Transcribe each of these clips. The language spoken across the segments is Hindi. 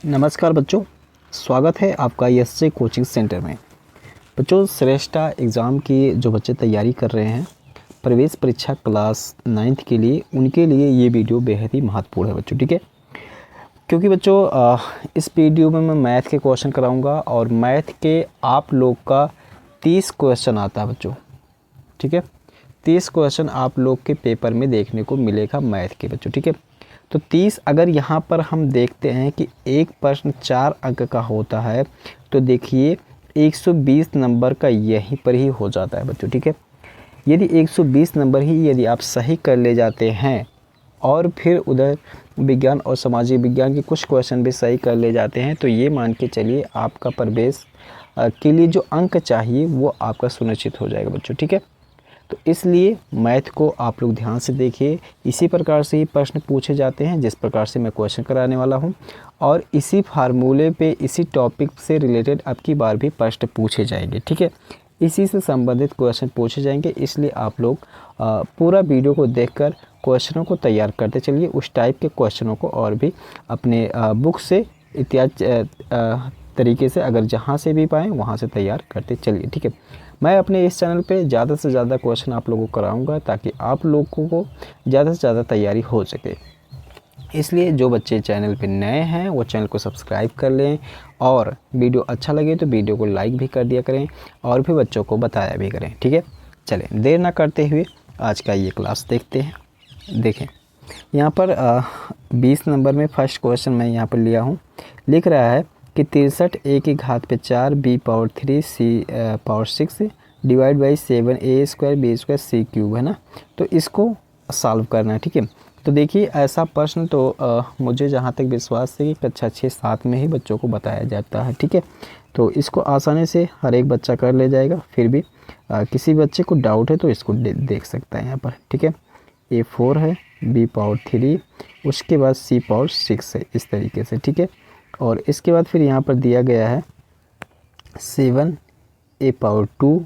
नमस्कार बच्चों, स्वागत है आपका एसजे कोचिंग सेंटर में। बच्चों, श्रेष्ठा एग्ज़ाम की जो बच्चे तैयारी कर रहे हैं प्रवेश परीक्षा क्लास 9th के लिए, उनके लिए ये वीडियो बेहद ही महत्वपूर्ण है बच्चों। ठीक है, क्योंकि बच्चों इस वीडियो में मैं मैथ के क्वेश्चन कराऊंगा और मैथ के आप लोग का 30 क्वेश्चन आता है बच्चों। ठीक है, 30 क्वेश्चन आप लोग के पेपर में देखने को मिलेगा मैथ के बच्चों। ठीक है, तो 30 अगर यहाँ पर हम देखते हैं कि एक प्रश्न 4 अंक का होता है, तो देखिए 120 नंबर का यहीं पर ही हो जाता है बच्चों। ठीक है, यदि 120 नंबर ही यदि आप सही कर ले जाते हैं और फिर उधर विज्ञान और सामाजिक विज्ञान के कुछ क्वेश्चन भी सही कर ले जाते हैं, तो ये मान के चलिए आपका प्रवेश के लिए जो अंक चाहिए वो आपका सुनिश्चित हो जाएगा बच्चों। ठीक है, तो इसलिए मैथ को आप लोग ध्यान से देखिए। इसी प्रकार से ही प्रश्न पूछे जाते हैं जिस प्रकार से मैं क्वेश्चन कराने वाला हूं, और इसी फार्मूले पे इसी टॉपिक से रिलेटेड अब की बार भी प्रश्न पूछे जाएंगे। ठीक है, इसी से संबंधित क्वेश्चन पूछे जाएंगे, इसलिए आप लोग पूरा वीडियो को देखकर क्वेश्चनों को तैयार करते चलिए। उस टाइप के क्वेश्चनों को और भी अपने बुक से इत्यादि तरीके से अगर जहाँ से भी पाएँ वहाँ से तैयार करते चलिए। ठीक है, मैं अपने इस चैनल पे ज़्यादा से ज़्यादा क्वेश्चन आप लोगों को कराऊंगा ताकि आप लोगों को ज़्यादा से ज़्यादा तैयारी हो सके। इसलिए जो बच्चे चैनल पे नए हैं वो चैनल को सब्सक्राइब कर लें, और वीडियो अच्छा लगे तो वीडियो को लाइक भी कर दिया करें और भी बच्चों को बताया भी करें। ठीक है, चलें देर ना करते हुए आज का ये क्लास देखते हैं। देखें यहाँ पर 20 नंबर में फर्स्ट क्वेश्चन मैं यहाँ पर लिया हूँ। लिख रहा है कि 63 a की घात पे 4 b power 3 c power 6 divide by 7 a square b square c cube है ना। तो इसको सॉल्व करना है। ठीक है, तो देखिए ऐसा प्रश्न तो मुझे जहाँ तक विश्वास है कि कक्षा 6-7 में ही बच्चों को बताया जाता है। ठीक है, तो इसको आसानी से हर एक बच्चा कर ले जाएगा। फिर भी किसी बच्चे को डाउट है तो इसको देख सकता है यहाँ पर। ठीक है, a 4 है, b पावर 3, उसके बाद c पावर 6 है, इस तरीके से। ठीक है, और इसके बाद फिर यहाँ पर दिया गया है 7 a पावर 2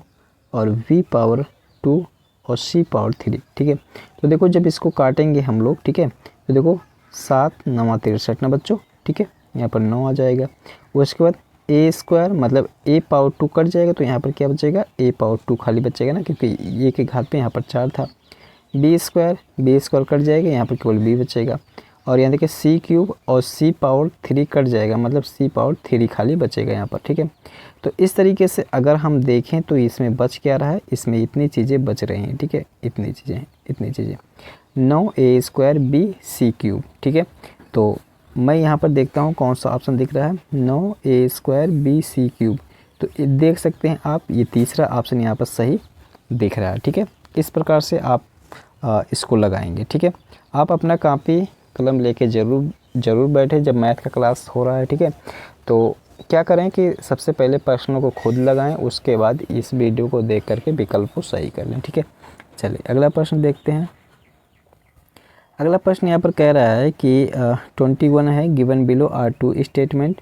और v पावर 2 और c पावर 3। ठीक है, तो देखो जब इसको काटेंगे हम लोग, ठीक है, तो देखो 7 9 63 ना बच्चों। ठीक है, यहाँ पर 9 आ जाएगा। उसके बाद a स्क्वायर मतलब a पावर 2 कट जाएगा, तो यहाँ पर क्या बचेगा, a पावर 2 खाली बचेगा ना, क्योंकि ये के घात पे यहाँ पर 4 था। b स्क्वायर कट जाएगा, यहाँ पर केवल b बचेगा। और यहाँ देखिए c क्यूब और c पावर 3 कट जाएगा, मतलब c पावर 3 खाली बचेगा यहाँ पर। ठीक है, तो इस तरीके से अगर हम देखें तो इसमें बच क्या रहा है, इसमें इतनी चीज़ें बच रही हैं। ठीक है, इतनी चीज़ें 9a square b c cube. ठीक है, तो मैं यहाँ पर देखता हूँ कौन सा ऑप्शन दिख रहा है, 9a square b c cube. तो देख सकते हैं आप, ये तीसरा ऑप्शन यहाँ पर सही दिख रहा है। ठीक है, इस प्रकार से आप इसको लगाएंगे। ठीक है, आप अपना कॉपी कलम लेके ज़रूर बैठे जब मैथ का क्लास हो रहा है। ठीक है, तो क्या करें कि सबसे पहले प्रश्नों को खुद लगाएं, उसके बाद इस वीडियो को देख करके विकल्प को सही कर लें। ठीक है, चलिए अगला प्रश्न देखते हैं। अगला प्रश्न यहाँ पर कह रहा है कि 21 है, गिवन बिलो आर 2 स्टेटमेंट।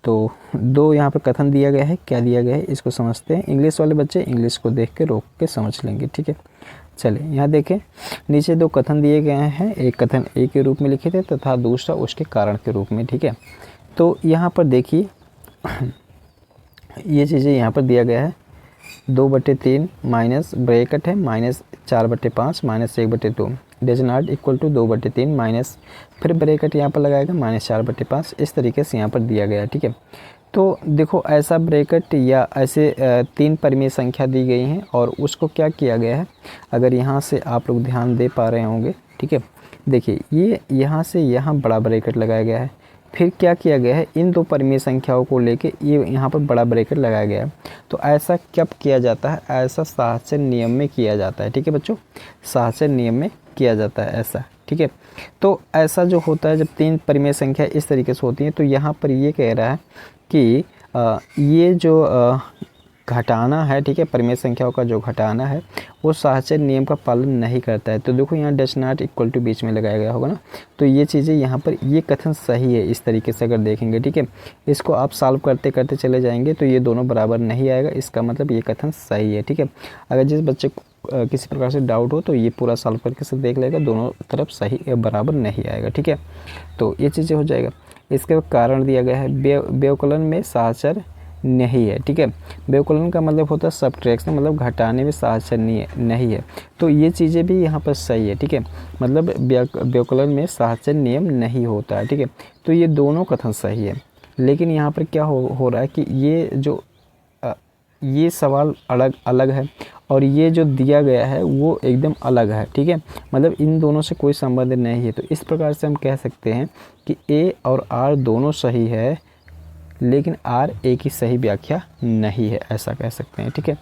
तो दो यहाँ पर कथन दिया गया है, क्या दिया गया है इसको समझते हैं। इंग्लिश वाले बच्चे इंग्लिश को देख के रोक के समझ लेंगे। ठीक है, चलिए यहाँ देखें, नीचे दो कथन दिए गए हैं, एक कथन ए के रूप में लिखे थे तथा दूसरा उसके कारण के रूप में। ठीक है, तो यहाँ पर देखिए ये चीज़ें यहाँ पर दिया गया है, 2/3 माइनस ब्रैकेट है minus 4/5 minus 1/2 does not equal to 2/3 minus फिर ब्रैकेट यहाँ पर लगाएगा माइनस 4/5, इस तरीके से यहाँ पर दिया गया है। ठीक है, तो देखो ऐसा ब्रैकेट या ऐसे 3 परिमेय संख्या दी गई हैं और उसको क्या किया गया है, अगर यहाँ से आप लोग ध्यान दे पा रहे होंगे। ठीक है, देखिए ये यहाँ से यहाँ बड़ा ब्रैकेट लगाया गया है, फिर क्या किया गया है, इन दो परिमेय संख्याओं को लेके ये यहाँ पर बड़ा ब्रैकेट लगाया गया है। तो ऐसा कब किया जाता है, ऐसा साहचर्य नियम में किया जाता है। ठीक है बच्चों, साहचर्य नियम में किया जाता है ऐसा। ठीक है, तो ऐसा जो होता है जब 3 परिमेय संख्या इस तरीके से होती है, तो यहाँ पर ये कह रहा है कि ये जो घटाना है, ठीक है, परिमेय संख्याओं का जो घटाना है वो साहचर्य नियम का पालन नहीं करता है। तो देखो यहाँ डज नॉट इक्वल टू बीच में लगाया गया होगा ना, तो ये चीज़ें यहाँ पर ये कथन सही है इस तरीके से अगर देखेंगे। ठीक है, इसको आप सॉल्व करते करते चले जाएंगे तो ये दोनों बराबर नहीं आएगा, इसका मतलब ये कथन सही है। ठीक है, अगर जिस बच्चे को किसी प्रकार से डाउट हो तो ये पूरा सॉल्व करके से देख लेगा, दोनों तरफ सही बराबर नहीं आएगा। ठीक है, तो ये चीज़ें हो जाएगा। इसके कारण दिया गया है व्यवकलन में साहचर्य नहीं है। ठीक है, व्यवकलन का मतलब होता है सब्ट्रैक्शन, मतलब घटाने में साहचर्य नहीं है। तो ये चीज़ें भी यहाँ पर सही है। ठीक है, मतलब व्यवकलन में साहचर्य नियम नहीं होता है। ठीक है, तो ये दोनों कथन सही है। लेकिन यहाँ पर क्या हो रहा है कि ये जो ये सवाल अलग है और ये जो दिया गया है वो एकदम अलग है। ठीक है, मतलब इन दोनों से कोई संबंध नहीं है। तो इस प्रकार से हम कह सकते हैं कि ए और आर दोनों सही है, लेकिन आर ए की सही व्याख्या नहीं है, ऐसा कह सकते हैं। ठीक है,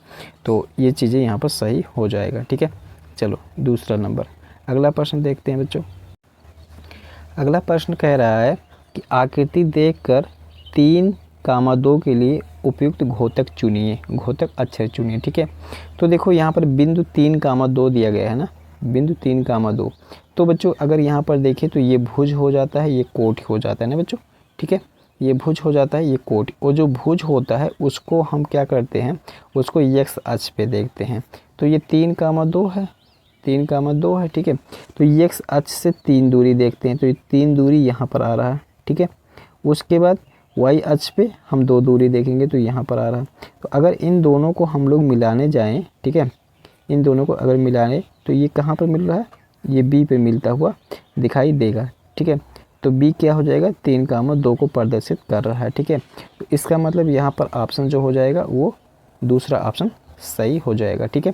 तो ये चीज़ें यहाँ पर सही हो जाएगा। ठीक है, चलो दूसरा नंबर, अगला प्रश्न देखते हैं बच्चों। अगला प्रश्न कह रहा है कि आकृति देखकर 3,2 के लिए उपयुक्त घोतक चुनिए, घोतक अक्षर चुनिए। ठीक है, तो देखो यहाँ पर बिंदु 3,2 दिया गया है ना, बिंदु 3,2। तो बच्चों अगर यहाँ पर देखें तो ये भुज हो जाता है, ये कोटि हो जाता है ना बच्चों। ठीक है, ये भुज हो जाता है, ये कोटि, और जो भुज होता है उसको हम क्या करते हैं, उसको एक्स अक्ष पे देखते हैं। तो ये 3,2 है, 3,2 है। ठीक है, तो एक्स अक्ष से 3 दूरी देखते हैं, तो ये 3 दूरी यहाँ पर आ रहा है। ठीक है, उसके बाद वाई अक्ष पे हम 2 दूरी देखेंगे तो यहाँ पर आ रहा है। तो अगर इन दोनों को हम लोग मिलाने जाएं, ठीक है, इन दोनों को अगर मिलाने तो ये कहाँ पर मिल रहा है, ये बी पे मिलता हुआ दिखाई देगा। ठीक है, तो बी क्या हो जाएगा, 3,2 को प्रदर्शित कर रहा है। ठीक है, तो इसका मतलब यहाँ पर ऑप्शन जो हो जाएगा वो दूसरा ऑप्शन सही हो जाएगा। ठीक है,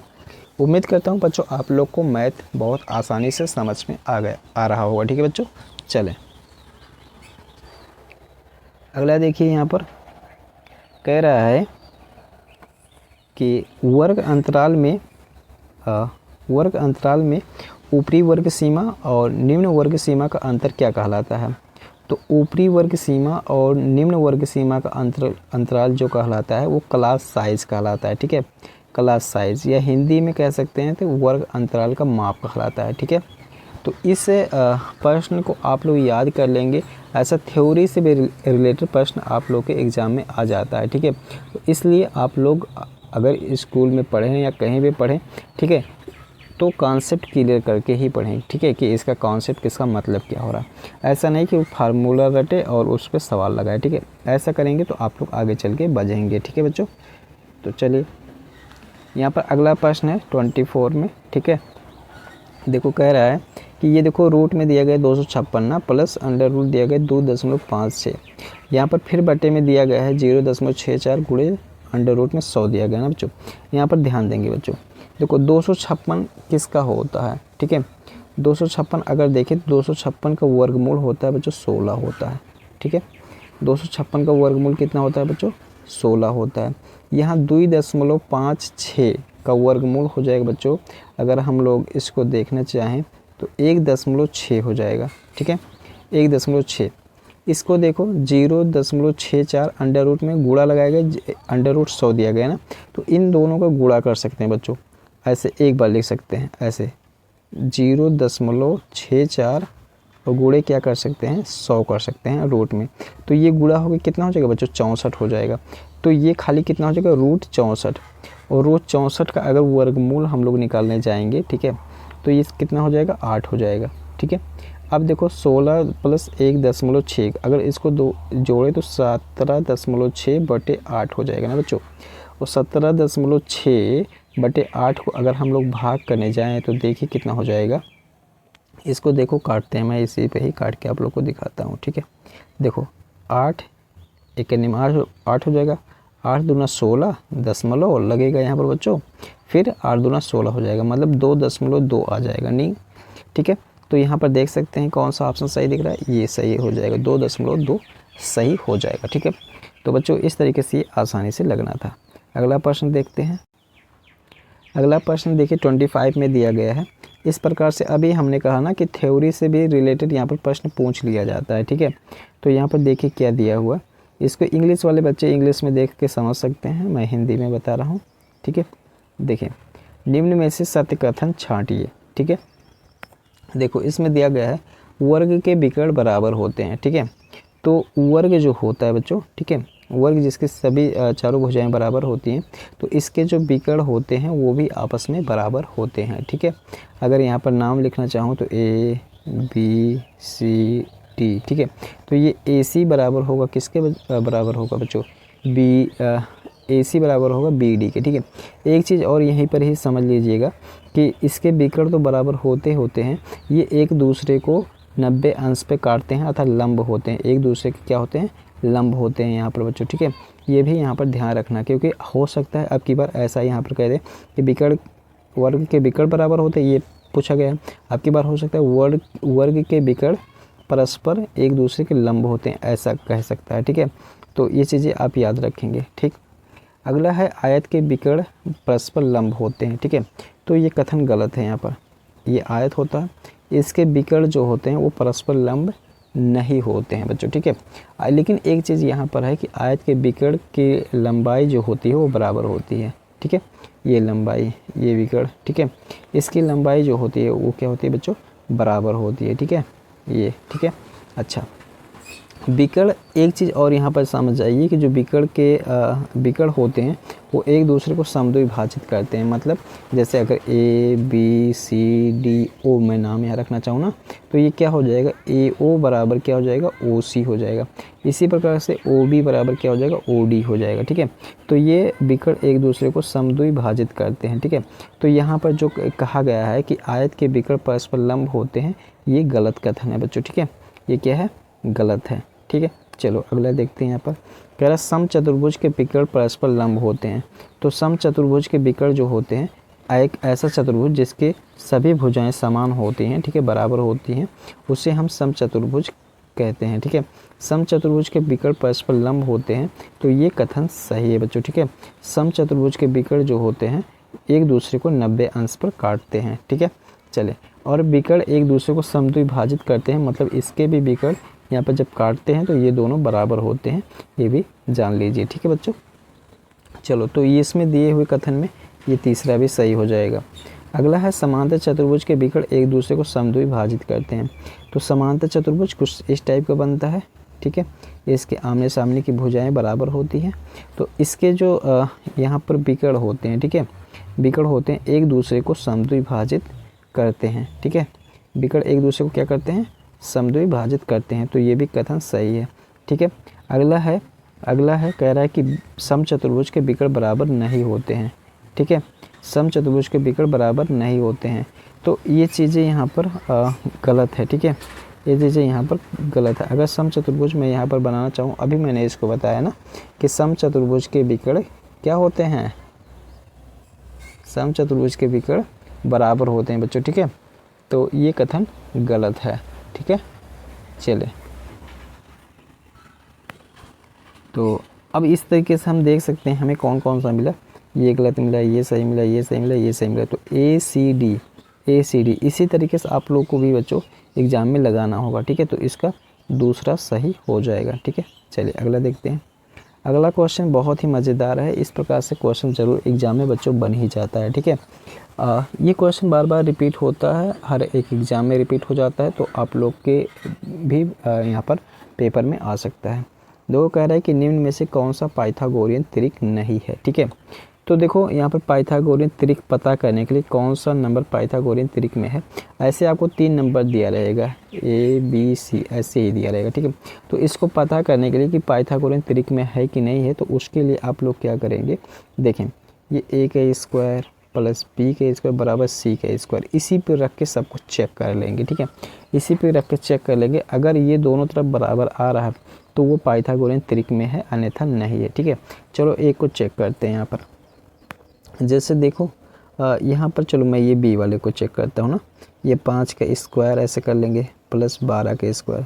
उम्मीद करता हूँ बच्चों आप लोग को मैथ बहुत आसानी से समझ में आ रहा होगा। ठीक है बच्चों, चलें अगला देखिए। यहाँ पर कह रहा है कि वर्ग अंतराल में ऊपरी वर्ग सीमा और निम्न वर्ग सीमा का अंतर क्या कहलाता है। तो ऊपरी वर्ग सीमा और निम्न वर्ग सीमा का अंतराल जो कहलाता है वो क्लास साइज कहलाता है। ठीक है, क्लास साइज, या हिंदी में कह सकते हैं तो वर्ग अंतराल का माप कहलाता है। ठीक है, तो इस प्रश्न को आप लोग याद कर लेंगे, ऐसा थ्योरी से भी रिलेटेड प्रश्न आप लोग के एग्ज़ाम में आ जाता है। ठीक है, तो इसलिए आप लोग अगर स्कूल में पढ़ें या कहीं भी पढ़ें, ठीक है, तो कॉन्सेप्ट क्लियर करके ही पढ़ें। ठीक है, कि इसका कॉन्सेप्ट, किसका मतलब क्या हो रहा है। ऐसा नहीं कि वो फार्मूला रटे और उस पर सवाल लगाए। ठीक है, ऐसा करेंगे तो आप लोग आगे चल के बजेंगे। ठीक है बच्चों, तो चलिए यहाँ पर अगला प्रश्न है 24 में। ठीक है, देखो कह रहा है कि ये देखो रूट में दिया गया 256 ना, प्लस अंडर रूट दिया गया 2.56। यहाँ पर फिर बटे में दिया गया है 0.64 गुणे अंडर रूट में 100 दिया गया ना बच्चों। यहाँ पर ध्यान देंगे बच्चों, देखो 256 किसका होता है। ठीक है, 256 अगर देखें तो 256 का वर्गमूल होता है बच्चों 16 होता है। ठीक है, 256 का वर्गमूल कितना होता है बच्चों, 16 होता है। यहाँ 2.56 का वर्गमूल हो जाएगा बच्चों, अगर हम लोग इसको देखना चाहें तो 1.6 हो जाएगा। ठीक है, 1.6। इसको देखो 0.64 अंडर रूट में गुणा लगाएगा, अंडर रूट 100 दिया गया ना, तो इन दोनों का गुणा कर सकते हैं बच्चों। ऐसे एक बार लिख सकते हैं, ऐसे 0.64 और गुणे क्या कर सकते हैं, 100 कर सकते हैं रूट में। तो ये गुणा होकर कितना हो जाएगा बच्चों, 64 हो जाएगा। तो ये खाली कितना हो जाएगा, रूट 64। और रूट 64 का अगर वर्गमूल हम लोग निकालने जाएंगे, ठीक है, तो ये कितना हो जाएगा, 8 हो जाएगा। ठीक है, अब देखो 16 प्लस 1.6, अगर इसको दो जोड़े तो 17.6 बटे 8 हो जाएगा ना बच्चों। और 17.6 बटे 8 को अगर हम लोग भाग करने जाएं तो देखिए कितना हो जाएगा। इसको देखो काटते हैं, मैं इसी पे ही काट के आप लोग को दिखाता हूँ। ठीक है, देखो 8 एक 8 हो जाएगा, 8 दूना 16 दशमलव लगेगा यहाँ पर बच्चों, फिर 8 दूना 16 हो जाएगा, मतलब 2.2 आ जाएगा नहीं। ठीक है, तो यहाँ पर देख सकते हैं कौन सा ऑप्शन सही दिख रहा है, ये सही हो जाएगा, 2.2 सही हो जाएगा। ठीक है, तो बच्चों इस तरीके से ये आसानी से लगना था। अगला प्रश्न देखते हैं। अगला प्रश्न देखिए 25 में दिया गया है। इस प्रकार से अभी हमने कहा ना कि थ्योरी से भी रिलेटेड यहाँ पर प्रश्न पूछ लिया जाता है। ठीक है, तो यहाँ पर देखिए क्या दिया हुआ, इसको इंग्लिश वाले बच्चे इंग्लिश में देख के समझ सकते हैं, मैं हिंदी में बता रहा हूँ। ठीक है, देखिए निम्न में से सत्य कथन छांटिए। ठीक है, देखो इसमें दिया गया है वर्ग के विकर्ण बराबर होते हैं। ठीक है, तो वर्ग जो होता है बच्चों, ठीक है, वर्ग जिसके सभी चारों भुजाएं बराबर होती हैं, तो इसके जो विकर्ण होते हैं वो भी आपस में बराबर होते हैं। ठीक है, अगर यहाँ पर नाम लिखना चाहूँ तो ए बी सी डी। ठीक है, तो ये ए सी बराबर होगा किसके बराबर होगा बच्चों, बी ए सी बराबर होगा बी डी के। ठीक है, एक चीज़ और यहीं पर ही समझ लीजिएगा कि इसके विकर्ण तो बराबर होते होते हैं, ये एक दूसरे को 90 अंश पे काटते हैं अर्थात लंब होते हैं, एक दूसरे के क्या होते हैं, लंब होते हैं यहाँ पर बच्चों। ठीक है, ये भी यहाँ पर ध्यान रखना, क्योंकि हो सकता है अब की बार ऐसा यहाँ पर कह दें कि विकर्ण वर्ग के विकर्ण बराबर होते हैं, ये पूछा गया है। अब की बार हो सकता है वर्ग के विकर्ण परस्पर एक दूसरे के लंब होते हैं, ऐसा कह सकता है। ठीक है, तो ये चीज़ें आप याद रखेंगे। ठीक, अगला है आयत के विकर्ण परस्पर लंब होते हैं। ठीक है, तो ये कथन गलत है। यहाँ पर ये आयत होता है, इसके विकर्ण जो होते हैं वो परस्पर लंब नहीं होते हैं बच्चों। ठीक है, लेकिन एक चीज़ यहाँ पर है कि आयत के विकर्ण की लंबाई जो होती है वो बराबर होती है। ठीक है, ये लंबाई, ये विकर्ण, ठीक है, इसकी लंबाई जो होती है वो क्या होती है बच्चों, बराबर होती है। ठीक है, ये ठीक है। अच्छा, विकर्ण, एक चीज़ और यहाँ पर समझ जाइए कि जो विकर्ण होते हैं वो एक दूसरे को समद्विभाजित करते हैं। मतलब जैसे अगर A B C D O मैं नाम यहाँ रखना चाहूँ ना, तो ये क्या हो जाएगा, ए ओ बराबर क्या हो जाएगा, ओ सी हो जाएगा। इसी प्रकार से ओ बी बराबर क्या हो जाएगा, ओ डी हो जाएगा। ठीक है, तो ये विकर्ण एक दूसरे को समद्विभाजित करते हैं। ठीक है, तो यहाँ पर जो कहा गया है कि आयत के विकर्ण परस्पर लंब होते हैं, ये गलत कथन है बच्चों। ठीक है, ये क्या है, गलत है। ठीक है, चलो अगला देखते हैं। यहाँ पर कह रहा समचतुर्भुज के विकर्ण परस्पर लंब होते हैं। तो समचतुर्भुज के विकर्ण जो होते हैं, एक ऐसा चतुर्भुज जिसके सभी भुजाएं समान होती हैं, ठीक है, बराबर होती हैं, उसे हम समचतुर्भुज कहते हैं। ठीक है, समचतुर्भुज के विकर्ण परस्पर लंब होते हैं, तो ये कथन सही है बच्चों। ठीक है, समचतुर्भुज के विकर्ण जो होते हैं एक दूसरे को 90 अंश पर काटते हैं। ठीक है, चले, और विकर्ण एक दूसरे को समद्विभाजित करते हैं, मतलब इसके भी विकर्ण यहाँ पर जब काटते हैं तो ये दोनों बराबर होते हैं, ये भी जान लीजिए। ठीक है बच्चों, चलो, तो ये इसमें दिए हुए कथन में ये तीसरा भी सही हो जाएगा। अगला है समांतर चतुर्भुज के विकर्ण एक दूसरे को समद्विभाजित करते हैं। तो समांतर चतुर्भुज कुछ इस टाइप का बनता है। ठीक है, इसके आमने सामने की भुजाएं बराबर होती हैं, तो इसके जो यहाँ पर विकर्ण होते हैं, ठीक है, विकर्ण होते हैं एक दूसरे को समद्विभाजित करते हैं। ठीक है, विकर्ण एक दूसरे को क्या करते हैं, समद्विभाजित करते हैं, तो ये भी कथन सही है। ठीक है, अगला है कह रहा है कि समचतुर्भुज के विकर्ण बराबर नहीं होते हैं। ठीक है, समचतुर्भुज के विकर्ण बराबर नहीं होते हैं, तो ये चीज़ें यहाँ पर गलत है। ठीक है, ये चीज़ें यहाँ पर गलत है। अगर समचतुर्भुज मैं यहाँ पर बनाना चाहूँ, अभी मैंने इसको बताया ना कि समचतुर्भुज के विकर्ण क्या होते हैं, समचतुर्भुज के विकर्ण बराबर होते हैं बच्चों। ठीक है, तो ये कथन गलत है। ठीक है, चले, तो अब इस तरीके से हम देख सकते हैं हमें कौन कौन सा मिला, ये गलत मिला, ये सही मिला, ये सही मिला, ये सही मिला। तो ए सी डी इसी तरीके से आप लोग को भी बच्चों एग्ज़ाम में लगाना होगा। ठीक है, तो इसका दूसरा सही हो जाएगा। ठीक है, चलिए अगला देखते हैं। अगला क्वेश्चन बहुत ही मज़ेदार है, इस प्रकार से क्वेश्चन ज़रूर एग्ज़ाम में बच्चों बन ही जाता है। ठीक है, ये क्वेश्चन बार बार रिपीट होता है, हर एक एग्ज़ाम में रिपीट हो जाता है, तो आप लोग के भी यहाँ पर पेपर में आ सकता है। दो कह रहा है कि निम्न में से कौन सा पाइथागोरियन त्रिक नहीं है। ठीक है, तो देखो यहाँ पर पाइथागोरियन त्रिक पता करने के लिए कौन सा नंबर पाइथागोरियन त्रिक में है, ऐसे आपको 3 नंबर दिया रहेगा, ए बी सी ऐसे ही दिया रहेगा। ठीक है, तो इसको पता करने के लिए कि पाइथागोरियन त्रिक में है कि नहीं है, तो उसके लिए आप लोग क्या करेंगे, देखें, ये ए का स्क्वायर प्लस बी का स्क्वायर बराबर सी का स्क्वायर, इसी पे रख के सब कुछ चेक कर लेंगे। ठीक है, इसी पे रख के चेक कर लेंगे, अगर ये दोनों तरफ बराबर आ रहा है तो वो पाइथागोरियन त्रिक में है, अन्यथा नहीं है। ठीक है, चलो एक को चेक करते हैं। यहाँ पर जैसे देखो, यहाँ पर चलो मैं ये बी वाले को चेक करता हूँ ना, ये 5 का स्क्वायर ऐसे कर लेंगे प्लस 12 का स्क्वायर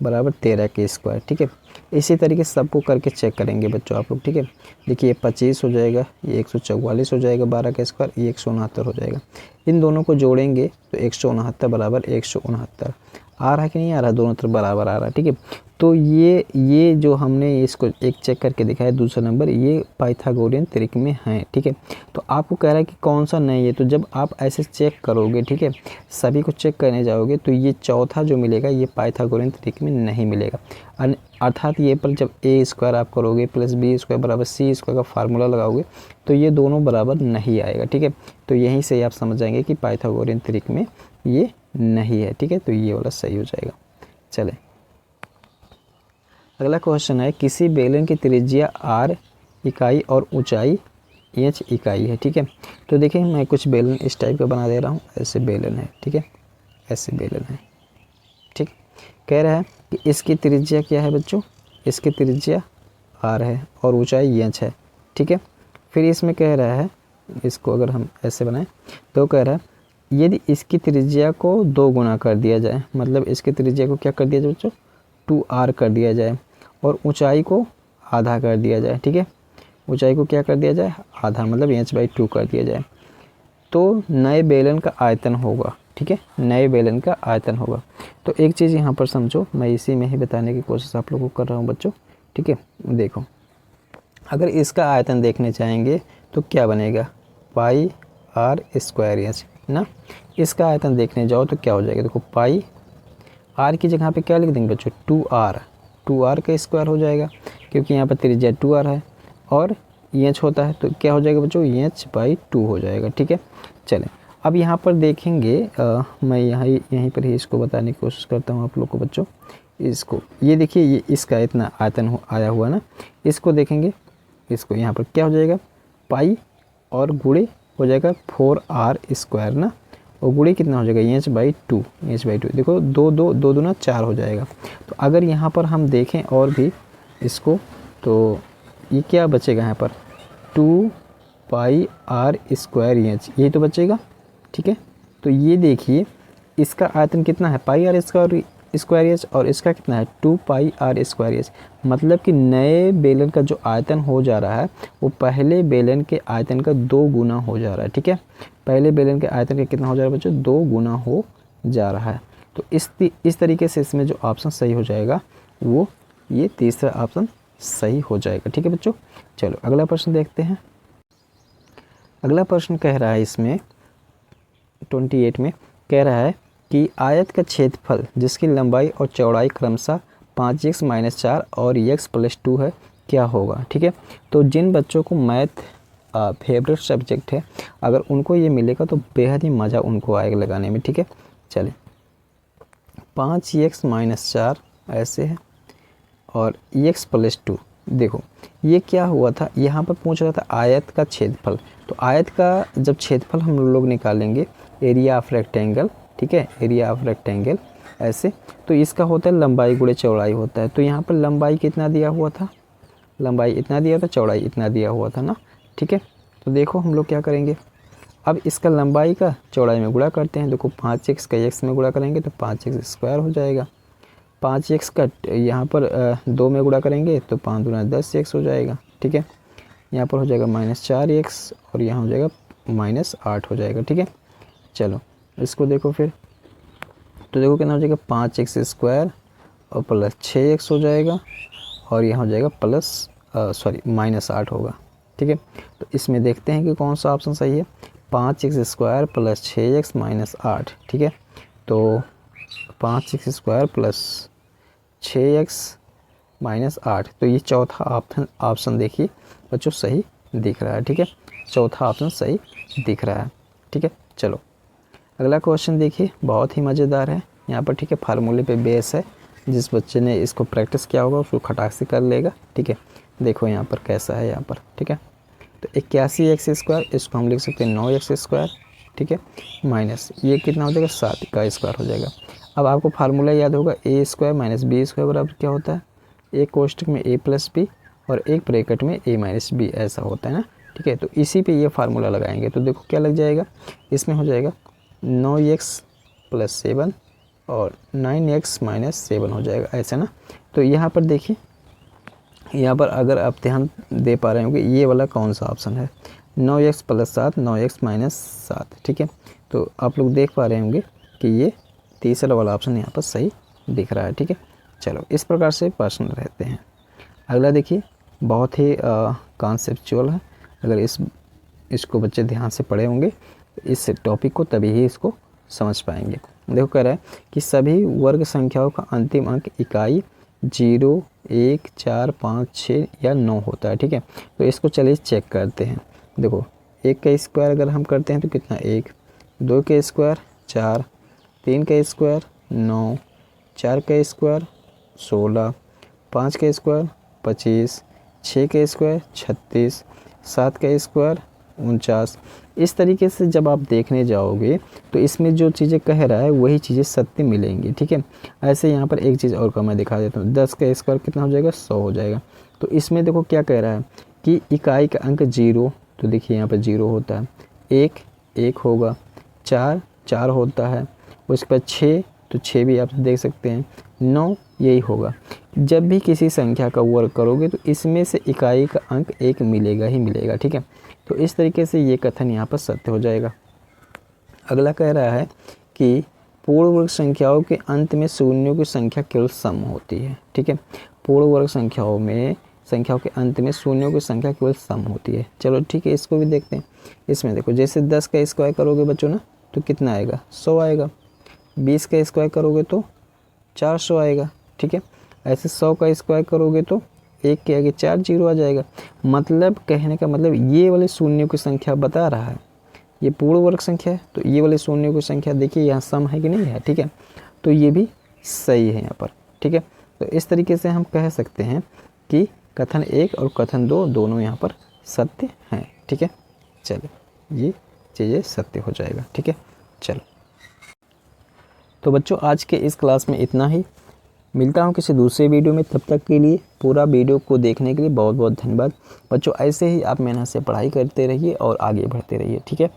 बराबर 13 के स्क्वायर। ठीक है, इसी तरीके से सबको करके चेक करेंगे बच्चों आप लोग। ठीक है, देखिए ये 25 हो जाएगा, ये 144 हो जाएगा 12 का स्क्वायर, ये 169 हो जाएगा। इन दोनों को जोड़ेंगे तो 169 बराबर 169 आ रहा है कि नहीं आ रहा, दोनों तरफ बराबर आ रहा है। ठीक है, तो ये जो हमने इसको एक चेक करके दिखाया दूसरा नंबर, ये पाइथागोरियन त्रिक में है, ठीक है। तो आपको कह रहा है कि कौन सा नहीं है, तो जब आप ऐसे चेक करोगे, ठीक है, सभी को चेक करने जाओगे तो ये चौथा जो मिलेगा ये पाइथागोरियन त्रिक में नहीं मिलेगा। अर्थात ये पर जब ए स्क्वायर आप करोगे प्लस बी स्क्वायर बराबर सी स्क्वायर का फार्मूला लगाओगे तो ये दोनों बराबर नहीं आएगा, ठीक है। तो यहीं से आप समझ जाएंगे कि पाइथागोरियन त्रिक में ये नहीं है, ठीक है। तो ये वाला सही हो जाएगा। चले अगला क्वेश्चन है, किसी बेलन की त्रिज्या r इकाई और ऊंचाई h इकाई है, ठीक है। तो देखिए मैं कुछ बेलन इस टाइप का बना दे रहा हूँ, ऐसे बेलन है, ठीक है, ऐसे बेलन है, ठीक। कह रहा है कि इसकी त्रिज्या क्या है बच्चों, इसकी त्रिज्या r है और ऊंचाई h है, ठीक है। फिर इसमें कह रहा है, इसको अगर हम ऐसे बनाएं तो कह रहा है यदि इसकी त्रिज्या को 2 गुना कर दिया जाए, मतलब इसकी त्रिज्या को क्या कर दिया जाए बच्चों, 2r कर दिया जाए और ऊंचाई को आधा कर दिया जाए, ठीक है। ऊंचाई को क्या कर दिया जाए, आधा, मतलब h/2 कर दिया जाए, तो नए बेलन का आयतन होगा, ठीक है, नए बेलन का आयतन होगा। तो एक चीज़ यहाँ पर समझो, मैं इसी में ही बताने की कोशिश आप लोगों को कर रहा हूँ बच्चों, ठीक है। देखो अगर इसका आयतन देखने चाहेंगे तो क्या बनेगा, पाई r स्क्वायर h ना। इसका आयतन देखने जाओ तो क्या हो जाएगा, देखो पाई r की जगह पे क्या लिख देंगे बच्चों, 2r का स्क्वायर हो जाएगा, क्योंकि यहाँ पर त्रिज्या 2r है और h होता है, तो क्या हो जाएगा बच्चों, h/2 हो जाएगा, ठीक है। चलें अब यहाँ पर देखेंगे, मैं यहीं पर ही इसको बताने की कोशिश करता हूँ आप लोग को बच्चों। इसको ये देखिए, ये इसका इतना आयतन आया हुआ ना, इसको देखेंगे, इसको यहाँ पर क्या हो जाएगा, पाई और गुणे हो जाएगा 4r स्क्वायर ना, और गुणे कितना हो जाएगा, h/2 देखो 2 दूना 4 हो जाएगा। तो अगर यहाँ पर हम देखें और भी इसको, तो ये क्या बचेगा यहाँ पर, 2 पाई r स्क्वायर h, यही तो बचेगा, ठीक है। तो ये देखिए इसका आयतन कितना है, पाई r स्क्वायर h, और इसका कितना है, 2 पाई r स्क्वायर h, मतलब कि नए बेलन का जो आयतन हो जा रहा है वो पहले बेलन के आयतन का 2 गुना हो जा रहा है, ठीक है। पहले बेलन के आयतन का कितना हो जा रहा है बच्चों, 2 गुना हो जा रहा है। तो इस तरीके से इसमें जो ऑप्शन सही हो जाएगा वो ये तीसरा ऑप्शन सही हो जाएगा, ठीक है बच्चों। चलो अगला प्रश्न देखते हैं। अगला प्रश्न कह रहा है इसमें 28 में कह रहा है कि आयत का क्षेत्रफल जिसकी लंबाई और चौड़ाई क्रमशः 5x - 4 और x+2 है, क्या होगा, ठीक है। तो जिन बच्चों को मैथ फेवरेट सब्जेक्ट है, अगर उनको ये मिलेगा तो बेहद ही मज़ा उनको आएगा लगाने में, ठीक है। चलें 5x - 4 ऐसे है और x+2, देखो ये क्या हुआ था, यहाँ पर पूछ रहा था आयत का क्षेत्रफल। तो आयत का जब क्षेत्रफल हम लोग निकालेंगे, एरिया ऑफ रेक्टेंगल, ठीक है, एरिया ऑफ रेक्टेंगल ऐसे, तो इसका होता है लंबाई गुणे चौड़ाई होता है। तो यहाँ पर लंबाई कितना दिया हुआ था, लंबाई इतना दिया था, चौड़ाई इतना दिया हुआ था ना, ठीक है। तो देखो हम लोग क्या करेंगे, अब इसका लंबाई का चौड़ाई में गुणा करते हैं। देखो 5x का x में गुणा करेंगे तो 5x स्क्वायर हो जाएगा, 5x का यहाँ पर 2 में गुणा करेंगे तो 5 दूना 10x हो जाएगा, ठीक है। यहाँ पर हो जाएगा -4x और यहाँ हो जाएगा -8 हो जाएगा, ठीक है। चलो इसको देखो फिर, तो देखो कितना हो जाएगा, 5x स्क्वायर और प्लस 6x हो जाएगा और यहाँ हो जाएगा -8 होगा, ठीक है। तो इसमें देखते हैं कि कौन सा ऑप्शन सही है, 5x स्क्वायर प्लस 6x -8, ठीक है। तो 5x स्क्वायर प्लस 6x -8, तो ये चौथा ऑप्शन देखिए बच्चों सही दिख रहा है, ठीक है, चौथा ऑप्शन सही दिख रहा है, ठीक है। चलो अगला क्वेश्चन देखिए, बहुत ही मज़ेदार है यहाँ पर, ठीक है, फार्मूले पे बेस है, जिस बच्चे ने इसको प्रैक्टिस किया होगा उसको खटाक से कर लेगा, ठीक है। देखो यहाँ पर कैसा है, यहाँ पर ठीक है, तो 81x स्क्वायर, इसको हम लिख सकते हैं 9x स्क्वायर, ठीक है, माइनस ये कितना हो जाएगा, 7 का स्क्वायर हो जाएगा। अब आपको फार्मूला याद होगा, ए स्क्वायर माइनस बी स्क्वायर बराबर क्या होता है, एक कोष्टक में a प्लस बी और एक ब्रैकेट में a माइनस बी, ऐसा होता है ना, ठीक है। तो इसी पे ये फार्मूला लगाएंगे तो देखो क्या लग जाएगा, इसमें हो जाएगा 9x + 7 और 9x - 7 हो जाएगा, ऐसा ना। तो यहाँ पर देखिए, यहाँ पर अगर आप ध्यान दे पा रहे होंगे ये वाला कौन सा ऑप्शन है, 9x + 7 9x - 7, ठीक है। तो आप लोग देख पा रहे होंगे कि ये तीसरा वाला ऑप्शन यहाँ पर सही दिख रहा है, ठीक है। चलो इस प्रकार से प्रश्न रहते हैं। अगला देखिए, बहुत ही कॉन्सेप्चुअल है। अगर इसको बच्चे ध्यान से पढ़े होंगे इस टॉपिक को, तभी ही इसको समझ पाएंगे। देखो कह रहा है कि सभी वर्ग संख्याओं का अंतिम अंक इकाई 0, 1, 4, 5, 6 या 9 होता है। ठीक है, तो इसको चलिए चेक करते हैं। देखो 1 का स्क्वायर अगर हम करते हैं तो कितना 1, 2 का स्क्वायर 4, 3 का स्क्वायर 9, 4 का स्क्वायर 16, 5 का स्क्वायर 25, 6 का स्क्वायर 36, 7 का स्क्वायर 49। इस तरीके से जब आप देखने जाओगे तो इसमें जो चीज़ें कह रहा है वही चीज़ें सत्य मिलेंगी। ठीक है, ऐसे यहाँ पर एक चीज़ और का मैं दिखा देता हूँ। 10 का स्क्वायर कितना हो जाएगा 100 हो जाएगा। तो इसमें देखो क्या कह रहा है कि इकाई का अंक 0, तो देखिए यहाँ पर 0 होता है, 1 1 होगा, 4 4 होता है, उसके बाद 6 तो 6 भी आप देख सकते हैं, 9 यही होगा। जब भी किसी संख्या का वर्ग करोगे तो इसमें से इकाई का अंक 1 मिलेगा ही मिलेगा। ठीक है, तो इस तरीके से ये कथन यहाँ पर सत्य हो जाएगा। अगला कह रहा है कि पूर्ण वर्ग संख्याओं के अंत में शून्यों की संख्या केवल सम होती है। ठीक है, पूर्ण वर्ग संख्याओं के अंत में शून्यों की संख्या केवल सम होती है। चलो ठीक है, इसको भी देखते हैं। इसमें देखो जैसे 10 का स्क्वायर करोगे बच्चों ना तो कितना आएगा 100 आएगा, 20 का स्क्वायर करोगे तो 400 आएगा। ठीक है, ऐसे 100 का स्क्वायर करोगे तो 1 के आगे 4 जीरो आ जाएगा। मतलब कहने का मतलब ये वाले शून्यों की संख्या बता रहा है, ये पूर्ण वर्ग संख्या है, तो ये वाले शून्यों की संख्या देखिए यहाँ सम है कि नहीं है। ठीक है, तो ये भी सही है यहाँ पर। ठीक है, तो इस तरीके से हम कह सकते हैं कि कथन 1 और कथन 2 दोनों यहाँ पर सत्य हैं। ठीक है, चलिए ये चीज़ें सत्य हो जाएगा। ठीक है, चलो तो बच्चों आज के इस क्लास में इतना ही। मिलता हूँ किसी दूसरे वीडियो में, तब तक के लिए पूरा वीडियो को देखने के लिए बहुत बहुत धन्यवाद। बच्चों ऐसे ही आप मेहनत से पढ़ाई करते रहिए और आगे बढ़ते रहिए। ठीक है।